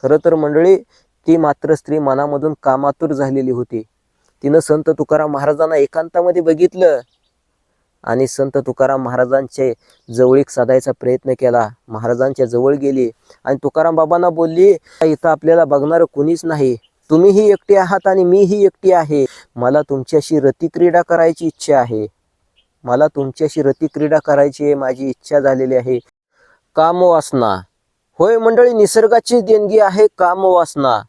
खरं तर मंडळी ती मात्र स्त्री मनामधून कामातुर झालेली होती. तिनं संत तुकाराम महाराजांना एकांतामध्ये बघितलं आणि संत तुकाराम महाराजांचे जवळीक साधायचा प्रयत्न केला. महाराजांच्या जवळ गेली आणि तुकाराम बाबांना बोलली, इथं आपल्याला बघणारं कुणीच नाही, तुम्हीही एकटे आहात आणि मीही एकटी आहे. मला तुमच्याशी रतिक्रीडा करायची इच्छा आहे. मला तुमच्याशी रतिक्रीडा करायची आहे, माझी इच्छा झालेली आहे. कामवासना, होय मंडळी, निसर्गाची देणगी आहे कामवासना.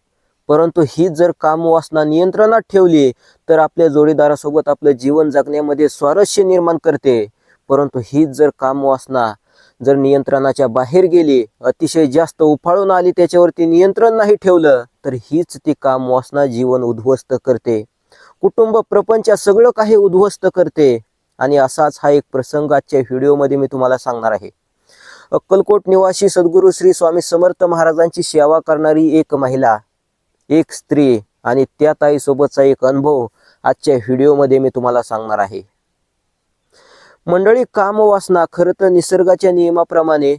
परंतु ही जर कामवासना नियंत्रणात ठेवली तर आपल्या जोडीदारासोबत आपलं जीवन जगण्यामध्ये स्वारस्य निर्माण करते. परंतु ही जर कामवासना जर नियंत्रणाच्या बाहेर गेली, अतिशय जास्त उफाळून आली, त्याच्यावरती नियंत्रण नाही ठेवलं तर हीच ती कामवासना जीवन उद्ध्वस्त करते, कुटुंब प्रपंच सगळं काही उद्ध्वस्त करते. आणि असाच हा एक प्रसंग आजच्या व्हिडिओमध्ये मी तुम्हाला सांगणार आहे. अक्कलकोट निवासी सद्गुरू श्री स्वामी समर्थ महाराजांची सेवा करणारी एक महिला, एक स्त्री आणि त्या ताईसोबतचा एक अनुभव आजच्या व्हिडिओमध्ये मी तुम्हाला सांगणार आहे. मंडळी, कामवासना खरं तर निसर्गाच्या नियमाप्रमाणे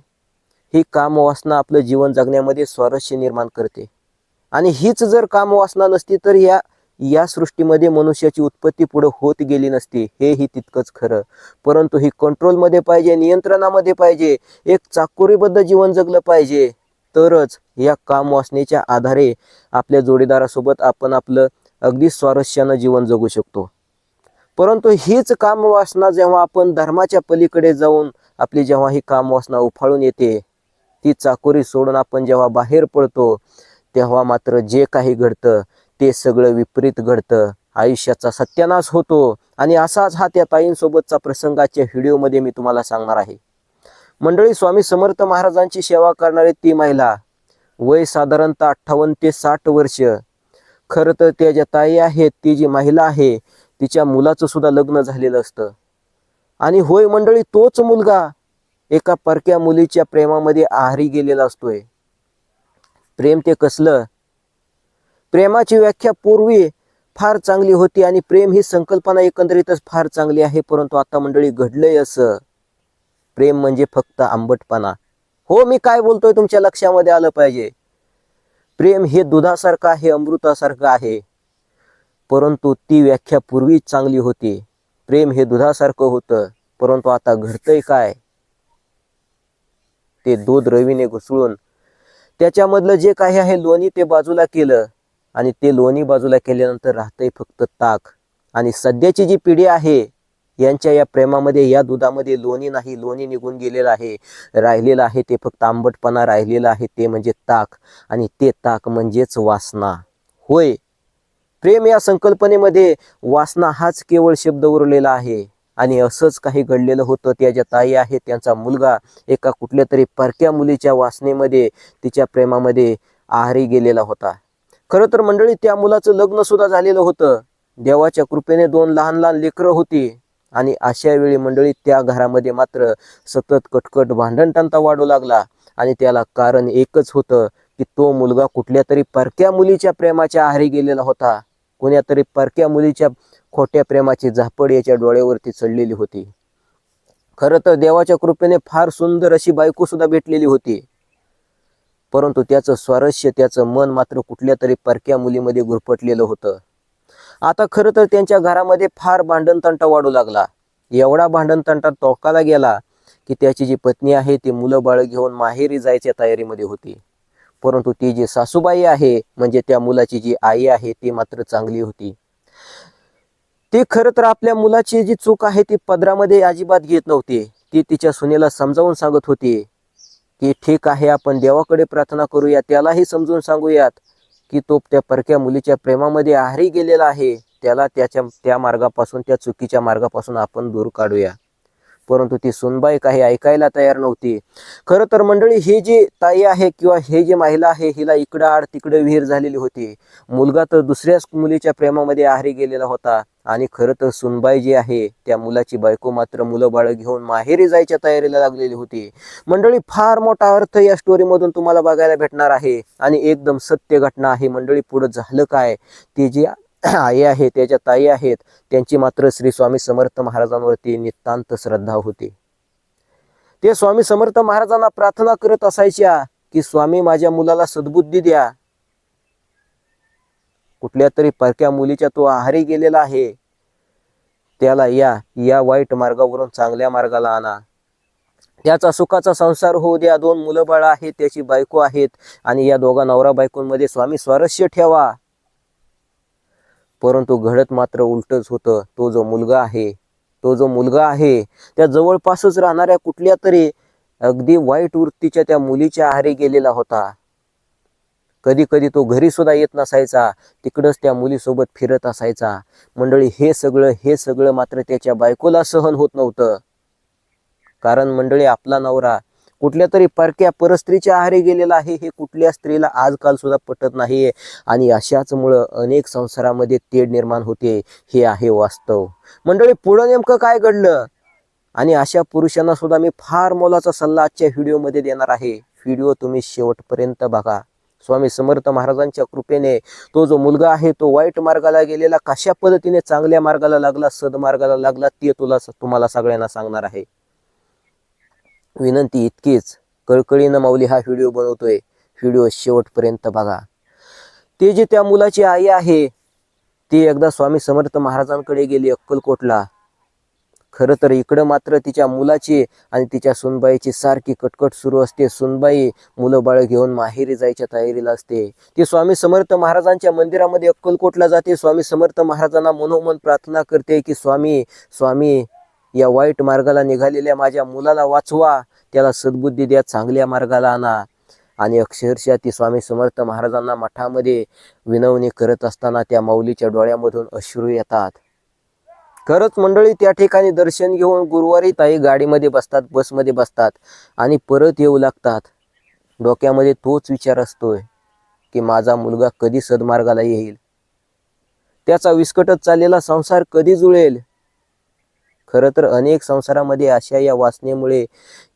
ही कामवासना आपलं जीवन जगण्यामध्ये स्वारस्य निर्माण करते. आणि हीच जर कामवासना नसती तर या सृष्टीमध्ये मनुष्याची उत्पत्ती पुढे होत गेली नसती, हेही तितकंच खरं. परंतु ही कंट्रोलमध्ये पाहिजे, नियंत्रणामध्ये पाहिजे, एक चाकोरीबद्ध जीवन जगलं पाहिजे, तरच या कामवासनेच्या आधारे आपल्या जोडीदारासोबत आपण आपलं अगदी स्वारस्यानं जीवन जगू शकतो. परंतु हीच कामवासना जेव्हा आपण धर्माच्या पलीकडे जाऊन आपली जेव्हा ही कामवासना उफाळून येते, ती चाकोरी सोडून आपण जेव्हा बाहेर पडतो, तेव्हा मात्र जे काही घडतं ते सगळं विपरीत घडतं, आयुष्याचा सत्यानाश होतो. आणि असाच हा त्या ताईंसोबतचा प्रसंगाच्या व्हिडिओमध्ये मी तुम्हाला सांगणार आहे. मंडळी, स्वामी समर्थ महाराजांची सेवा करणारी ती महिला, वय साधारणतः 58 ते 60 वर्ष. खरं तर त्या ज्या ताई आहेत, ती जी महिला आहे, तिच्या मुलाचं सुद्धा लग्न झालेलं असतं. आणि होय मंडळी, तोच मुलगा एका परक्या मुलीच्या प्रेमामध्ये आहारी गेलेला असतोय. प्रेम ते कसलं? प्रेमाची व्याख्या पूर्वी फार चांगली होती आणि प्रेम ही संकल्पना एकंदरीतच फार चांगली आहे. परंतु आता मंडळी घडलंय असं, प्रेम म्हणजे फक्त आंबटपणा. हो, मी काय बोलतोय तुमच्या लक्षामध्ये आलं पाहिजे. प्रेम हे दुधासारखं आहे, अमृतासारखं आहे. परंतु ती व्याख्या पूर्वी चांगली होती. प्रेम हे दुधासारखं होतं. परंतु आता घडतंय काय? ते दूध रवीने घुसळून त्याच्यामधलं जे काही आहे लोणी ते बाजूला केलं आणि ते लोणी बाजूला केल्यानंतर राहतंय फक्त ताक. आणि सध्याची जी पिढी आहे, यांच्या या प्रेमामध्ये, या दुधामध्ये लोणी नाही, लोणी निघून गेलेलं आहे. राहिलेलं आहे ते फक्त आंबटपणा राहिलेला आहे, ते म्हणजे ताक. आणि ते ताक म्हणजेच वासना. होय, प्रेम या संकल्पनेमध्ये वासना हाच केवळ शब्द उरलेला आहे. आणि असंच काही घडलेलं होतं. त्या ज्या ताई आहेत, त्यांचा मुलगा एका कुठल्या तरी परक्या मुलीच्या वासनेमध्ये, तिच्या प्रेमामध्ये आहारी गेलेला होता. खरं तर मंडळी, त्या मुलाचं लग्न सुद्धा झालेलं होतं. देवाच्या कृपेने 2 लहान लहान लेकरं होती. आणि अशा वेळी मंडळी त्या घरामध्ये मात्र सतत कटकट भांडणतांता वाढू लागला. आणि त्याला कारण एकच होतं की तो मुलगा कुठल्या तरी परक्या मुलीच्या प्रेमाच्या आहारी गेलेला होता. कोण्या तरी परक्या मुलीच्या खोट्या प्रेमाची झापड याच्या डोळ्यावरती चढलेली होती. खरं तर देवाच्या कृपेने फार सुंदर अशी बायको सुद्धा भेटलेली होती. परंतु त्याचं स्वारस्य, त्याचं मन मात्र कुठल्या तरी परक्या मुलीमध्ये गुरफटलेलं होतं. आता खरं तर त्यांच्या घरामध्ये फार भांडणतंटा वाढू लागला. एवढा भांडणतंटा टोकाला गेला की त्याची जी पत्नी आहे ती मुलं बाळ घेऊन माहेरी जायच्या तयारीमध्ये होती. परंतु ती जी सासूबाई आहे, म्हणजे त्या मुलाची जी आई आहे, ती मात्र चांगली होती. ती खरं तर आपल्या मुलाची जी चूक आहे ती पदरामध्ये अजिबात घेत नव्हती. ती तिच्या सुनेला समजावून सांगत होती की ठीक आहे, आपण देवाकडे प्रार्थना करूया, त्यालाही समजून सांगूयात की तो त्या परक्या मुलीच्या प्रेमामध्ये आहारी गेलेला आहे, त्याला त्या मार्गापासून, त्या चुकीच्या मार्गापासून आपण दूर काढूया. परंतु ती सुनबाई काही ऐकायला तयार नव्हती. खरं तर मंडळी, ही जी ताई आहे किंवा हे जी महिला आहे, हिला इकडं आड तिकडे विहीर झालेली होती. मुलगा तर दुसऱ्याच मुलीच्या प्रेमामध्ये आहारी गेलेला होता. आणि खरं तर सुनबाई जी आहे, त्या मुलाची बायको मात्र मुलं बाळ घेऊन माहेरी जायच्या तयारीला लागलेली होती. मंडळी, फार मोठा अर्थ या स्टोरीमधून तुम्हाला बघायला भेटणार आहे. आणि एकदम सत्य घटना आहे. मंडळी, पुढे झालं काय? ती जी आई आहे, त्याच्या ताई आहेत, त्यांची मात्र श्री स्वामी समर्थ महाराजांवरती नितांत श्रद्धा होती. ते स्वामी समर्थ महाराजांना प्रार्थना करत असायच्या की स्वामी माझ्या मुलाला सद्बुद्धी द्या. कुठल्या तरी परक्या मुलीच्या तो आहारी गेलेला आहे, त्याला या वाईट मार्गावरून चांगल्या मार्गाला आणा. त्याचा सुखाचा संसार होऊ द्या. 2 मुलं बाळ आहेत, त्याची बायको आहेत आणि या दोघा नवरा बायकोंमध्ये स्वामी स्वारस्य ठेवा. परंतु घडत मात्र उलटच होतं. तो जो मुलगा आहे त्या जवळपासच राहणाऱ्या कुठल्या तरी अगदी वाईट वृत्तीच्या त्या मुलीच्या आहारी गेलेला होता. कधी कधी तो घरी सुद्धा येत नसायचा, तिकडच त्या मुलीसोबत फिरत असायचा. मंडळी, हे सगळं मात्र त्याच्या बायकोला सहन होत नव्हतं. कारण मंडळी, आपला नवरा कुठल्या तरी परक्या परस्त्रीच्या आहारी गेलेला आहे, हे कुठल्या स्त्रीला आजकाल सुद्धा पटत नाहीये. आणि अशाच मुळे अनेक संसारामध्ये तेढ निर्माण होते. हे आहे वास्तव. मंडळी, पुढं नेमकं काय घडलं आणि अशा पुरुषांना सुद्धा मी फार मोलाचा सल्ला आजच्या व्हिडिओमध्ये देणार आहे. व्हिडिओ तुम्ही शेवटपर्यंत बघा. स्वामी समर्थ महाराजांच्या कृपेने तो जो मुलगा आहे तो वाईट मार्गाला गेलेला कशा पद्धतीने चांगल्या मार्गाला लागला, सद्मार्गाला लागला, ते तुम्हाला सगळ्यांना सांगणार आहे. विनंती इतकीच, कळकळीनं माऊली हा व्हिडिओ बनवतोय, व्हिडिओ शेवटपर्यंत बघा. ते जे त्या मुलाची आई आहे ती एकदा स्वामी समर्थ महाराजांकडे गेली अक्कलकोटला. खरं तर इकडं मात्र तिच्या मुलाची आणि तिच्या सुनबाईची सारखी कटकट सुरू असते. सुनबाई मुलं बाळ घेऊन माहेरी जायच्या तयारीला असते. ती स्वामी समर्थ महाराजांच्या मंदिरामध्ये अक्कलकोटला जाते. स्वामी समर्थ महाराजांना मनोमन प्रार्थना करते की स्वामी या वाईट मार्गाला निघालेल्या माझ्या मुलाला वाचवा, त्याला सद्बुद्धी द्या, चांगल्या मार्गाला आणा. आणि अक्षरशः ती स्वामी समर्थ महाराजांना मठामध्ये विनवणी करत असताना त्या माऊलीच्या डोळ्यामधून अश्रू येतात. खरंच मंडळी, त्या ठिकाणी दर्शन घेऊन गुरुवारी ताई गाडीमध्ये बसतात, बसमध्ये बसतात आणि परत येऊ लागतात. डोक्यामध्ये तोच विचार असतोय की माझा मुलगा कधी सद्मार्गाला येईल, त्याचा विस्कटत चाललेला संसार कधी जुळेल. खरं तर अनेक संसारामध्ये अशा या वासनेमुळे,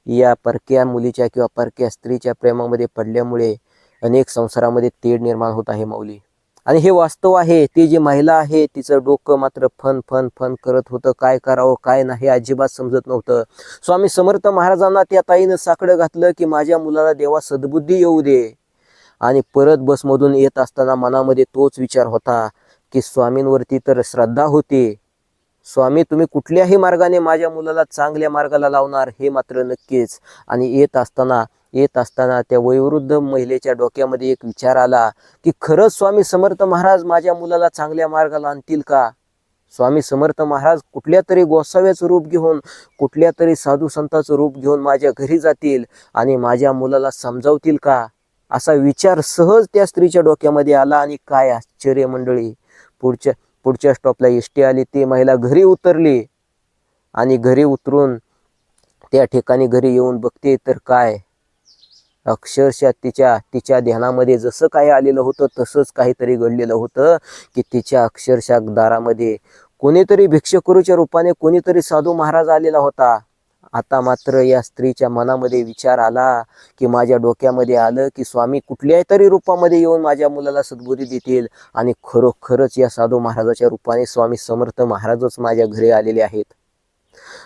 या परक्या मुलीच्या किंवा परक्या स्त्रीच्या प्रेमामध्ये पडल्यामुळे अनेक संसारामध्ये तेढ निर्माण होत आहे माऊली. आणि हे वास्तव आहे. ती जी महिला आहे तिचं डोकं मात्र फन करत होतं. काय करावं काय नाही अजिबात समजत नव्हतं. स्वामी समर्थ महाराजांना त्या ताईनं साकडं घातलं की माझ्या मुलाला देवा सद्बुद्धी येऊ दे. आणि परत बसमधून येत असताना मनामध्ये तोच विचार होता की स्वामींवरती तर श्रद्धा होती, स्वामी तुम्ही कुठल्याही मार्गाने माझ्या मुलाला चांगल्या मार्गाला लावणार हे मात्र नक्कीच. आणि येत असताना त्या वयोवृद्ध महिलेच्या डोक्यामध्ये एक विचार आला की खरंच स्वामी समर्थ महाराज माझ्या मुलाला चांगल्या मार्गाला आणतील का. स्वामी समर्थ महाराज कुठल्या तरी गोसाव्याचं रूप घेऊन, कुठल्या तरी साधू संतांचं रूप घेऊन माझ्या घरी जातील आणि माझ्या मुलाला समजावतील का. असा विचार सहज त्या स्त्रीच्या डोक्यामध्ये आला. आणि काय आश्चर्य मंडळी, पुढच्या स्टॉपला एसटी आली. ती महिला घरी उतरली आणि घरी उतरून त्या ठिकाणी घरी येऊन बघते तर काय, अक्षरशः तिच्या ध्यानामध्ये जसं काही आलेलं होतं तसंच काहीतरी घडलेलं होतं की तिच्या अक्षरशः दारामध्ये कोणीतरी भिक्षुकरूच्या रूपाने कोणीतरी साधू महाराज आलेला होता. आता मात्र या स्त्रीच्या मनामध्ये विचार आला की माझ्या डोक्यामध्ये आलं की स्वामी कुठल्याही तरी रूपामध्ये येऊन माझ्या मुलाला सद्बुद्धी देतील. आणि खरोखरच या साधू महाराजाच्या रूपाने स्वामी समर्थ महाराजच माझ्या घरी आलेले आहेत.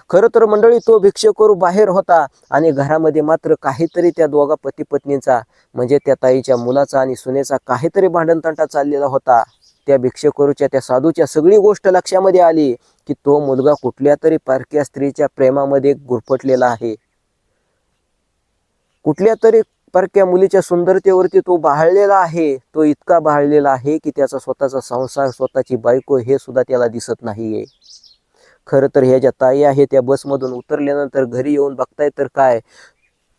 खरं तर मंडळी, तो भिक्षुकरू बाहेर होता आणि घरामध्ये मात्र काहीतरी त्या दोघा पती पत्नींचा, म्हणजे त्या ताईच्या मुलाचा आणि सुनेचा काहीतरी भांडणतंटा चाललेला होता. त्या भिक्षुकरूच्या, त्या साधूच्या सगळी गोष्ट लक्षामध्ये आली की तो मुलगा कुठल्या तरी परक्या स्त्रीच्या प्रेमामध्ये गुरफटलेला आहे. कुठल्या तरी परक्या मुलीच्या सुंदरतेवरती तो बहाळलेला आहे. तो इतका बहाळलेला आहे की त्याचा स्वतःचा संसार, स्वतःची बायको हे सुद्धा त्याला दिसत नाहीये. खरं तर ह्या ज्या ताई आहे त्या बसमधून उतरल्यानंतर घरी येऊन बघताय तर काय,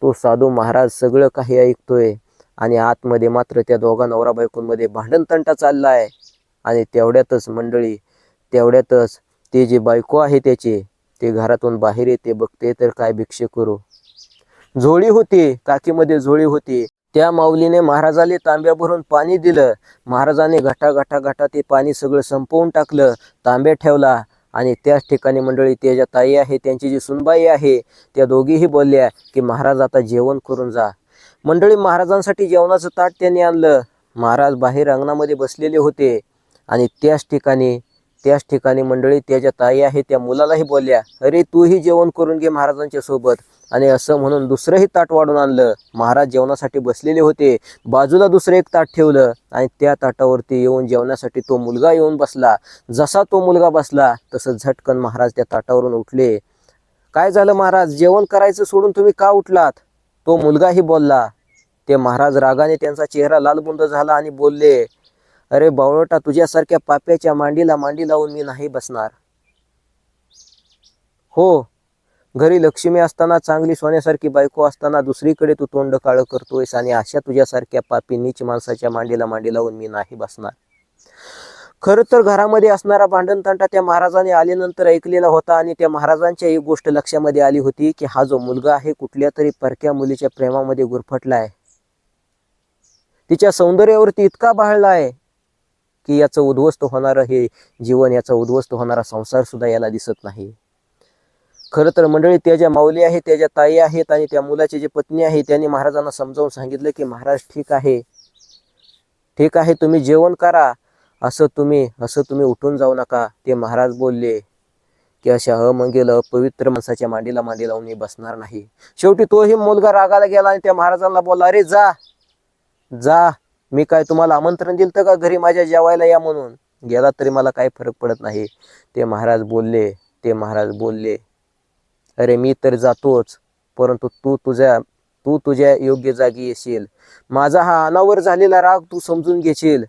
तो साधू महाराज सगळं काही ऐकतोय आणि आतमध्ये मात्र त्या दोघा नवरा बायकोंमध्ये भांडणतंटा चाललाय. आणि तेवढ्यातच मंडळी, ते जे बायको आहे त्याचे, ते घरातून बाहेर येते. बघते तर काय, भिक्षुकरू झोळी होती, काकीमध्ये झोळी होती. त्या माऊलीने महाराजाला तांब्या भरून पाणी दिलं. महाराजाने घटा ते पाणी सगळं संपवून टाकलं, तांब्या ठेवला. आणि त्याच ठिकाणी मंडळी, त्या ज्या ताई आहे त्यांची जी सुनबाई आहे त्या दोघीही बोलल्या की महाराज आता जेवण करून जा. मंडळी, महाराजांसाठी जेवणाचं ताट त्यांनी आणलं. महाराज बाहेर अंगणामध्ये बसलेले होते आणि त्याच ठिकाणी मंडळी, त्या ज्या ताई आहे त्या मुलालाही बोलल्या, अरे तूही जेवण करून घे महाराजांच्या सोबत. आणि असं म्हणून दुसरंही ताट वाढून आणलं. महाराज जेवणासाठी बसलेले होते. बाजूला दुसरं एक ताट ठेवलं आणि त्या ताटावरती येऊन जेवण्यासाठी तो मुलगा येऊन बसला. जसा तो मुलगा बसला तसं झटकन महाराज त्या ताटावरून उठले. काय झालं महाराज, जेवण करायचं सोडून तुम्ही का उठलात? तो मुलगाही बोलला. ते महाराज रागाने त्यांचा चेहरा लालबुंद झाला आणि बोलले, अरे बावळटा, तुझ्यासारख्या पाप्याच्या मांडीला मांडी लावून मी नाही बसणार. हो, घरी लक्ष्मी असताना, चांगली सोन्यासारखी बायको असताना दुसरीकडे तू तोंड काळं करतोयस आणि अशा तुझ्यासारख्या पापी नीच माणसाच्या मांडीला मांडी लावून मी नाही बसणार. खरं तर घरामध्ये असणारा भांडणतंटा त्या महाराजाने आल्यानंतर ऐकलेला होता आणि त्या महाराजांच्या एक गोष्ट लक्षामध्ये आली होती की हा जो मुलगा आहे कुठल्या तरी परक्या मुलीच्या प्रेमामध्ये गुरफटलाय. तिच्या सौंदर्यावरती इतका बहळलाय की याचं उद्ध्वस्त होणारं हे जीवन, याचा उद्ध्वस्त होणारा संसार सुद्धा याला दिसत नाही. खरं तर मंडळी, त्या ज्या माऊली आहेत, त्या ज्या ताई आहेत आणि त्या मुलाची जी पत्नी आहे, त्यांनी महाराजांना समजावून सांगितलं की महाराज ठीक आहे, ठीक आहे, तुम्ही जेवण करा, असं तुम्ही उठून जाऊ नका. ते महाराज बोलले की अशा अमंगेल अपवित्र माणसाच्या मांडीला मांडी लावून मी बसणार नाही. शेवटी तोही मुलगा रागाला गेला आणि त्या महाराजांना बोलला, अरे जा जा, मी काय तुम्हाला आमंत्रण दिलं का घरी माझ्या जेवायला या म्हणून? गेला तरी मला काही फरक पडत नाही. ते महाराज बोलले अरे मी तर जातोच, परंतु तू तुझ्या योग्य जागी येशील. माझा हा अनावर झालेला राग तू समजून घेशील.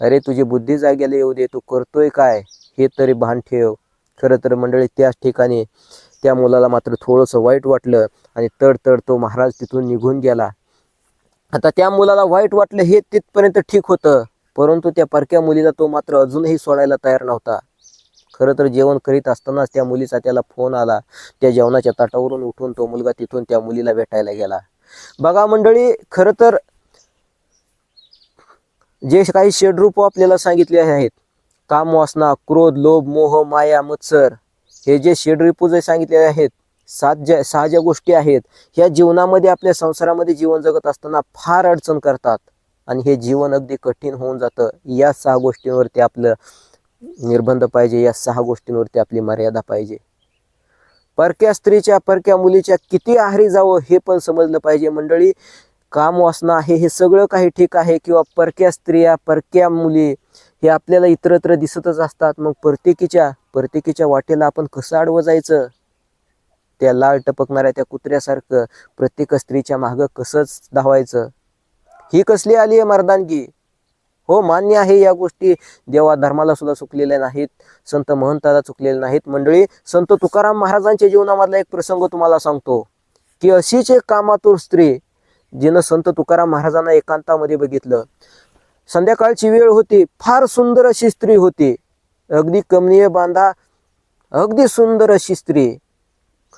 अरे तुझी बुद्धी जाग्याला येऊ दे, तू करतोय काय हे तरी भान ठेव. खरं तर मंडळी, त्याच ठिकाणी त्या मुलाला मात्र थोडंसं वाईट वाटलं आणि तडतड तो महाराज तिथून निघून गेला. आता त्या मुलाला वाईट वाटलं हे तिथपर्यंत ठीक होतं, परंतु त्या परक्या मुलीला तो मात्र अजूनही सोडायला तयार नव्हता. खरं तर जेवण करीत असतानाच त्या मुलीचा त्याला फोन आला. त्या जेवणाच्या ताटावरून उठून तो मुलगा तिथून त्या मुलीला भेटायला गेला. बघा मंडळी, खरं तर जे काही षड्रूप आपल्याला सांगितले आहेत, काम, वासना, क्रोध, लोभ, मोह, माया, मत्सर, हे जे षड्रिपू जे सांगितलेले आहेत, सहा ज्या गोष्टी आहेत, ह्या जीवनामध्ये आपल्या संसारामध्ये जीवन जगत असताना फार अडचण करतात आणि हे जीवन अगदी कठीण होऊन जातं. या 6 गोष्टींवरती आपलं निर्बंध पाहिजे, या 6 गोष्टींवरती आपली मर्यादा पाहिजे. परक्या स्त्रीच्या, परक्या मुलीच्या किती आहारी जावं हे पण समजलं पाहिजे मंडळी. काम, वासना आहे हे सगळं काही ठीक आहे, किंवा परक्या स्त्रिया, परक्या मुली हे आपल्याला इतरत्र दिसतच असतात. मग परतीकीच्या वाटेला आपण कसं आडवं जायचं? त्या लाळ टपकणाऱ्या त्या कुत्र्यासारखं प्रत्येक स्त्रीच्या मागं कसंच धावायचं? ही कसली आली आहे मर्दानगी? हो, मान्य आहे, या गोष्टी देवा धर्माला सुद्धा चुकलेल्या नाहीत, संत महंताला चुकलेल्या नाहीत. मंडळी, संत तुकाराम महाराजांच्या जीवनामधला एक प्रसंग तुम्हाला सांगतो की अशीच एक कामातूर स्त्री जिनं संत तुकाराम महाराजांना एकांतामध्ये बघितलं. संध्याकाळची वेळ होती, फार सुंदर अशी स्त्री होती, अगदी कमनीय बांधा, अगदी सुंदर अशी स्त्री.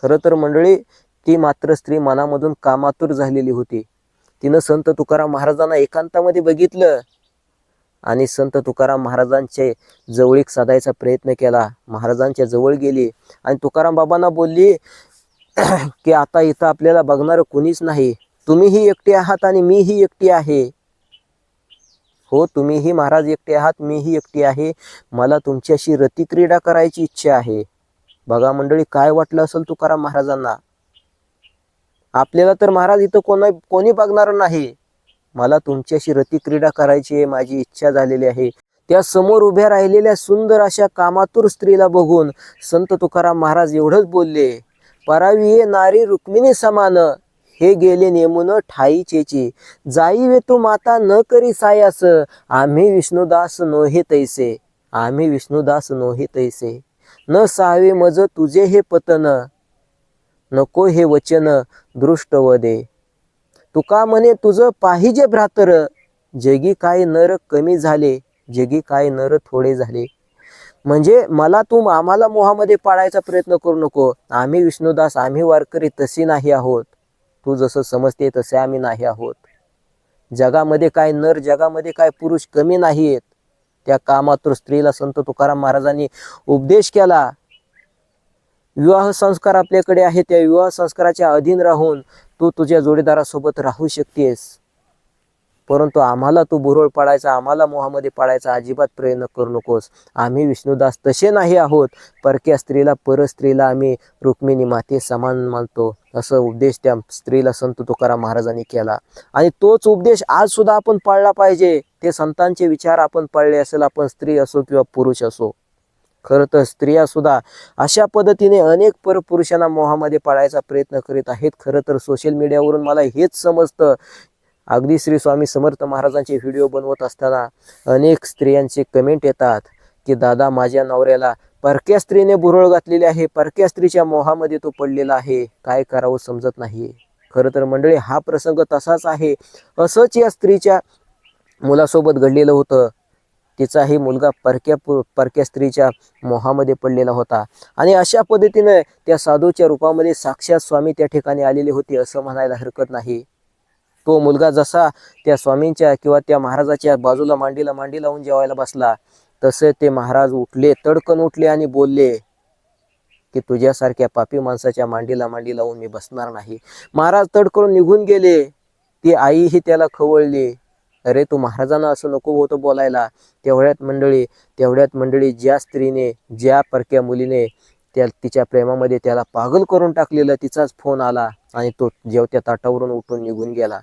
खरं तर मंडळी, ती मात्र स्त्री मनामधून कामातूर झालेली होती. तिनं संत तुकाराम महाराजांना एकांतामध्ये बघितलं आणि संत तुकाराम महाराजांचे जवळीक साधायचा प्रयत्न केला. महाराजांच्या जवळ गेली आणि तुकाराम बाबांना बोलली की आता इथं आपल्याला बघणारं कोणीच नाही, तुम्हीही एकटे आहात आणि मीही एकटी आहे. हो, तुम्हीही महाराज एकटे आहात, मीही एकटी आहे. मला तुमच्याशी रतिक्रीडा करायची इच्छा आहे. बघा मंडळी, काय वाटलं असेल तुकाराम महाराजांना? आपल्याला तर महाराज इथं कोणी बघणार नाही, मला तुमच्याशी रतिक्रीडा करायची आहे, माझी इच्छा झालेली आहे. त्या समोर उभ्या राहिलेल्या सुंदर अशा कामातूर स्त्रीला बघून संत तुकाराम महाराज एवढंच बोलले, परावी ये नारी रुक्मिणी समान, हे गेले नेमून ठाई चेची, जाई वे तू माता न करी सायास, आम्ही विष्णुदास नोहे तैसे, आम्ही विष्णुदास नोहे तैसे, न सावे मज तुझे हे पतन, नको हे वचन दृष्ट वदे. तुका म्हणे तुझं पाहिजे भ्रातर, जगी काय नर कमी झाले, जगी काय नर थोडे झाले. म्हणजे आम्हाला मोहामध्ये पाडायचा प्रयत्न करू नको. आम्ही विष्णुदास, आम्ही वारकरी तशी नाही आहोत, तू जसं समजते तसे आम्ही नाही आहोत. जगामध्ये काय नर, जगामध्ये काय पुरुष कमी नाहीत. त्या कामातूर स्त्रीला संत तुकाराम महाराजांनी उपदेश केला. विवाह संस्कार आपल्याकडे आहे, त्या विवाह संस्काराच्या अधीन राहून तू तुझ्या जोडीदारासोबत राहू शकतेस, परंतु आम्हाला तू भुरळ पाडायचा, आम्हाला मोहामध्ये पाडायचा अजिबात प्रयत्न करू नकोस. आम्ही विष्णुदास तसे नाही आहोत. परक्या स्त्रीला परस्त्रीला आम्ही रुक्मिणी माते समान मानतो, असं उपदेश त्या स्त्रीला संत तुकाराम महाराजांनी केला. आणि तोच उपदेश आज सुद्धा आपण पाळला पाहिजे. ते संतांचे विचार आपण पाळले असेल, आपण स्त्री असो किंवा पुरुष असो. खरं तर स्त्रिया सुद्धा अशा पद्धतीने अनेक परपुरुषांना मोहामध्ये पाळायचा प्रयत्न करीत आहेत. खरं तर सोशल मीडियावरून मला हेच समजतं. अगदी श्री स्वामी समर्थ महाराजांचे व्हिडिओ बनवत असताना अनेक स्त्रियांचे कमेंट येतात की दादा, माझ्या नवऱ्याला परक्या स्त्रीने भुरळ घातलेली आहे, परक्या स्त्रीच्या मोहामध्ये तो पडलेला आहे, काय करावं समजत नाही. खरं तर मंडळी, हा प्रसंग तसाच आहे. असंच या स्त्रीच्या मुलासोबत घडलेलं होतं. तिचाही मुलगा परक्या स्त्रीच्या मोहामध्ये पडलेला होता. आणि अशा पद्धतीने त्या साधूच्या रूपामध्ये साक्षात स्वामी त्या ठिकाणी आलेले होते असं म्हणायला हरकत नाही. तो मुलगा जसा त्या स्वामींच्या किंवा त्या महाराजाच्या बाजूला मांडीला मांडी लावून जेवायला बसला, तसे ते महाराज उठले, तडकन उठले आणि बोलले की तुझ्यासारख्या पापी माणसाच्या मांडीला मांडी लावून मी बसणार नाही. महाराज तडकन निघून गेले. ती आईही त्याला खवळली, अरे तू महाराजांना असं नको होतं बोलायला. तेवढ्यात मंडळी ज्या स्त्रीने, ज्या परक्या मुलीने तिच्या प्रेमामध्ये त्याला पागल करून टाकलेलं, तिचाच फोन आला आणि तो जेवत्या ताटावरून उठून निघून गेला.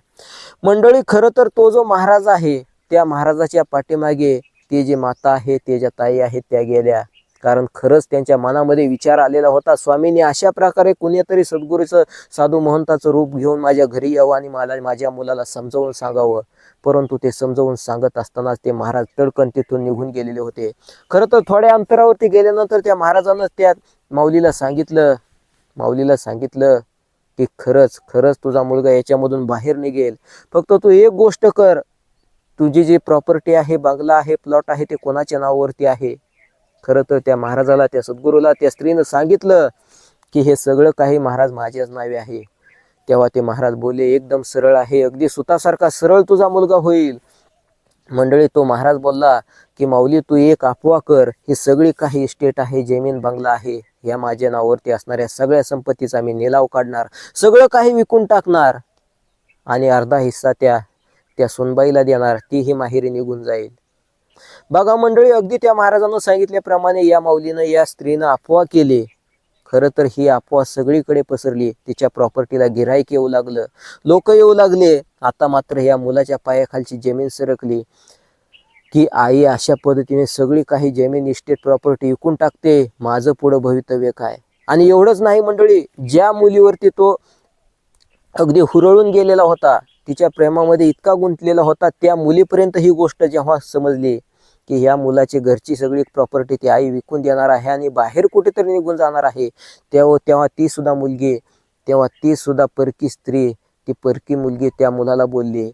मंडळी, खरं तर तो जो महाराज आहे, त्या महाराजाच्या पाठीमागे ती जी माता आहे, ते ज्या ताई आहेत, त्या गेल्या. कारण खरंच त्यांच्या मनामध्ये विचार आलेला होता, स्वामींनी अशा प्रकारे कुणीतरी सद्गुरूचं, साधू महंताचं रूप घेऊन माझ्या घरी यावं आणि मला माझ्या मुलाला समजावून सांगावं. परंतु ते समजावून सांगत असतानाच ते महाराज तडकन तिथून निघून गेलेले होते. खरं तर थोड्या अंतरावरती गेल्यानंतर त्या महाराजांना त्या माऊलीला सांगितलं की खरंच तुझा मुलगा याच्यामधून बाहेर निघेल. फक्त तू एक गोष्ट कर, तुझी जी प्रॉपर्टी आहे, बंगला आहे, प्लॉट आहे, ते कोणाच्या नावावरती आहे. खरं तर त्या महाराजाला, त्या सद्गुरूला त्या स्त्रीनं सांगितलं की हे सगळं काही महाराज माझ्याच नावे आहे. तेव्हा ते महाराज बोलले, एकदम सरळ आहे, अगदी सुतासारखा सरळ तुझा मुलगा होईल. मंडळी, तो महाराज बोलला की माऊली, तू एक अफवा कर, ही सगळी काही इस्टेट आहे, जमीन बंगला आहे, या माझ्या नावावरती असणाऱ्या सगळ्या संपत्तीचा मी निलाव काढणार, सगळं काही विकून टाकणार आणि अर्धा हिस्सा त्या सुनबाईला देणार, तीही माहेरी निघून जाईल. बघा मंडळी, अगदी त्या महाराजांना सांगितल्याप्रमाणे या माऊलीनं, या स्त्रीनं अफवा केली. खरं तर ही अफवा सगळीकडे पसरली. तिच्या प्रॉपर्टीला गिऱ्हाईक येऊ लागलं, लोक येऊ लागले. आता मात्र या मुलाच्या पायाखालची जमीन सरकली की आई अशा पद्धतीने सगळी काही जमीन, इस्टेट, प्रॉपर्टी विकून टाकते, माझं पुढं भवितव्य काय. आणि एवढंच नाही मंडळी, ज्या मुलीवरती तो अगदी हुरळून गेलेला होता, तिच्या प्रेमामध्ये इतका गुंतलेला होता, त्या मुलीपर्यंत ही गोष्ट जेव्हा समजली की ह्या मुलाची घरची सगळी प्रॉपर्टी ती आई विकून देणार आहे आणि बाहेर कुठेतरी निघून जाणार आहे, तेव्हा ती सुद्धा परकी स्त्री, ती परकी मुलगी त्या मुलाला बोलली,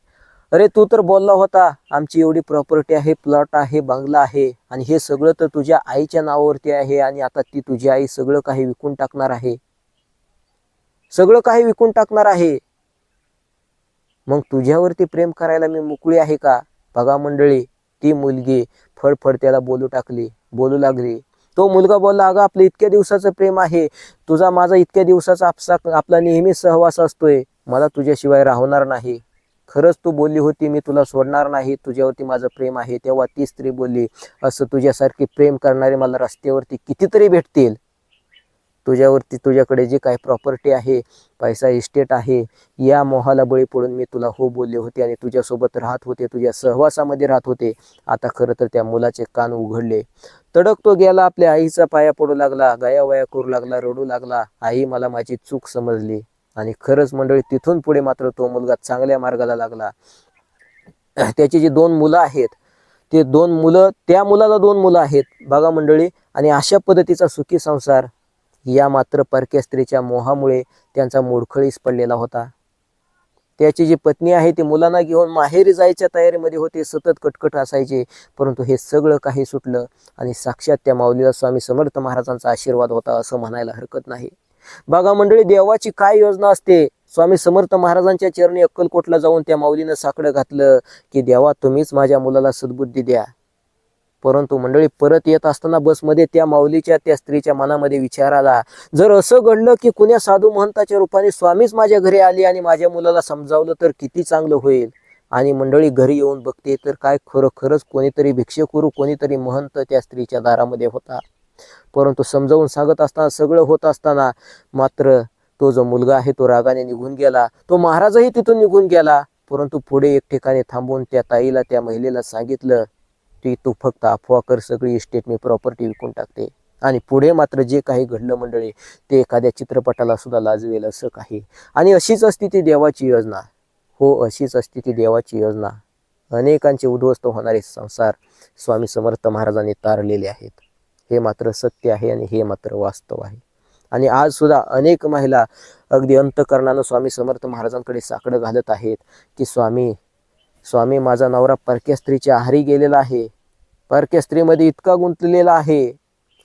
अरे तू तर बोलला होता आमची एवढी प्रॉपर्टी आहे, प्लॉट आहे, बंगला आहे, आणि हे सगळं तर तुझ्या आईच्या नावावरती आहे, आणि आता ती तुझी आई सगळं काही विकून टाकणार आहे, सगळं काही विकून टाकणार आहे. मग तुझ्यावरती प्रेम करायला मी मोकळी आहे का. बघा मंडळी, ती मुलगी फडफड त्याला बोलू लागली. तो मुलगा बोलला, अगं आपलं इतक्या दिवसाचं प्रेम आहे, तुझा माझा इतक्या दिवसाचा आपला नेहमी सहवास असतोय, मला तुझ्याशिवाय राहणार नाही. खरंच तू बोलली होती मी तुला सोडणार नाही, तुझ्यावरती माझं प्रेम आहे. तेव्हा ती स्त्री बोलली, असं तुझ्यासारखी प्रेम करणारे मला रस्त्यावरती कितीतरी भेटतील. तुझ्याकडे जे काही प्रॉपर्टी आहे, पैसा, इस्टेट आहे, या मोहाला बळी पडून मी तुला हो बोलले होते आणि तुझ्यासोबत राहत होते, तुझ्या सहवासामध्ये राहत होते. आता खरं तर त्या मुलाचे कान उघडले. तडकतो गेला, आपल्या आईचा पाया पडू लागला, गायावाया करू लागला, रडू लागला, आई मला माझी चूक समजली. आणि खरंच मंडळी, तिथून पुढे मात्र तो मुलगा चांगल्या मार्गाला लागला. त्याची जी 2 मुलं आहेत, त्या मुलाला 2 मुलं आहेत बघा मंडळी. आणि अशा पद्धतीचा सुखी संसार या मात्र परक्या स्त्रीच्या मोहामुळे त्यांचा मोडखळीस पडलेला होता. त्याची जी पत्नी आहे ती मुलांना घेऊन माहेरी जायच्या तयारीमध्ये होते, सतत कटकट असायचे. परंतु हे सगळं काही सुटलं आणि साक्षात त्या माऊलीला स्वामी समर्थ महाराजांचा आशीर्वाद होता असं म्हणायला हरकत नाही. बघा मंडळी, देवाची काय योजना असते. स्वामी समर्थ महाराजांच्या चरणी अक्कलकोटला जाऊन त्या माऊलीनं साकडं घातलं की देवा तुम्हीच माझ्या मुलाला सद्बुद्धी द्या. परंतु मंडळी, परत येत असताना बसमध्ये त्या माऊलीच्या, त्या स्त्रीच्या मनामध्ये विचार आला, जर असं घडलं की कुण्या साधू महंताच्या रूपाने स्वामीच माझ्या घरी आले आणि माझ्या मुलाला समजावलं तर किती चांगलं होईल. आणि मंडळी घरी येऊन बघते तर काय खरोखरच कोणीतरी भिक्षुकरू कोणीतरी महंत त्या स्त्रीच्या दारामध्ये होता. परंतु समजावून सांगत असताना सगळं होत असताना मात्र तो जो मुलगा आहे तो रागाने निघून गेला. तो महाराजही तिथून निघून गेला. परंतु पुढे एक ठिकाणी थांबून त्या ताईला त्या महिलेला सांगितलं की तू फक्त अफवा कर, सगळी इस्टेट मी प्रॉपर्टी विकून टाकते. आणि पुढे मात्र जे काही घडलं मंडळी ते एखाद्या चित्रपटाला सुद्धा लाजवेल असं काही. आणि अशीच असती ती देवाची योजना. हो, अशीच असती ती देवाची योजना. अनेकांचे उद्ध्वस्त होणारे संसार स्वामी समर्थ महाराजांनी तारलेले आहेत. हे मात्र सत्य आहे आणि हे मात्र वास्तव आहे. आणि आज सुद्धा अनेक महिला अगदी अंतकरणानं स्वामी समर्थ महाराजांकडे साकडं घालत आहेत की स्वामी माझा नवरा परक्या स्त्रीच्या आहारी गेलेला आहे, परक्या स्त्रीमध्ये इतका गुंतलेला आहे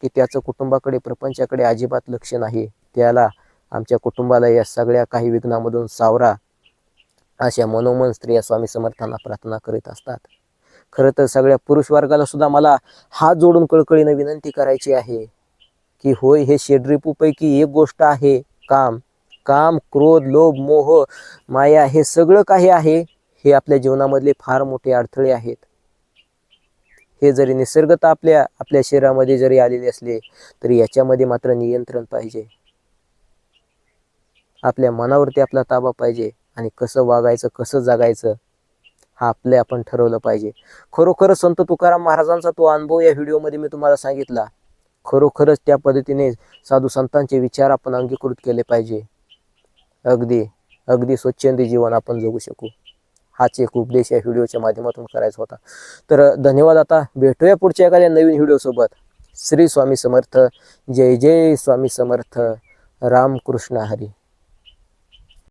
की त्याचं कुटुंबाकडे प्रपंचाकडे अजिबात लक्ष नाही. त्याला आमच्या कुटुंबाला या सगळ्या काही विघ्नामधून सावरा, अशा मनोमन स्त्रिया स्वामी समर्थांना प्रार्थना करीत असतात. खरं तर सगळ्या पुरुष वर्गाला सुद्धा मला हात जोडून कळकळीनं विनंती करायची आहे की होय, हे षड्रिपूपैकी एक गोष्ट आहे काम. काम, क्रोध, लोभ, मोह, माया हे सगळं काही आहे हे आपल्या जीवनामधले फार मोठे अडथळे आहेत. हे जरी निसर्गतः आपल्या शरीरामध्ये जरी आलेले असले तरी याच्यामध्ये मात्र नियंत्रण पाहिजे. आपल्या मनावरती आपला ताबा पाहिजे आणि कसं वागायचं कसं जगायचं हा आपण ठरवलं पाहिजे. खरोखर संत तुकाराम महाराजांचा तो अनुभव या व्हिडिओमध्ये मी तुम्हाला सांगितला. खरोखरच त्या पद्धतीने साधू संतांचे विचार आपण अंगीकृत केले पाहिजे. अगदी स्वच्छंदी जीवन आपण जगू शकू. हाच एक उपदेश या व्हिडिओच्या माध्यमातून करायचा होता. तर धन्यवाद. आता भेटूया पुढच्या एखाद्या नवीन व्हिडिओसोबत. श्री स्वामी समर्थ. जय जय स्वामी समर्थ. रामकृष्ण हरी.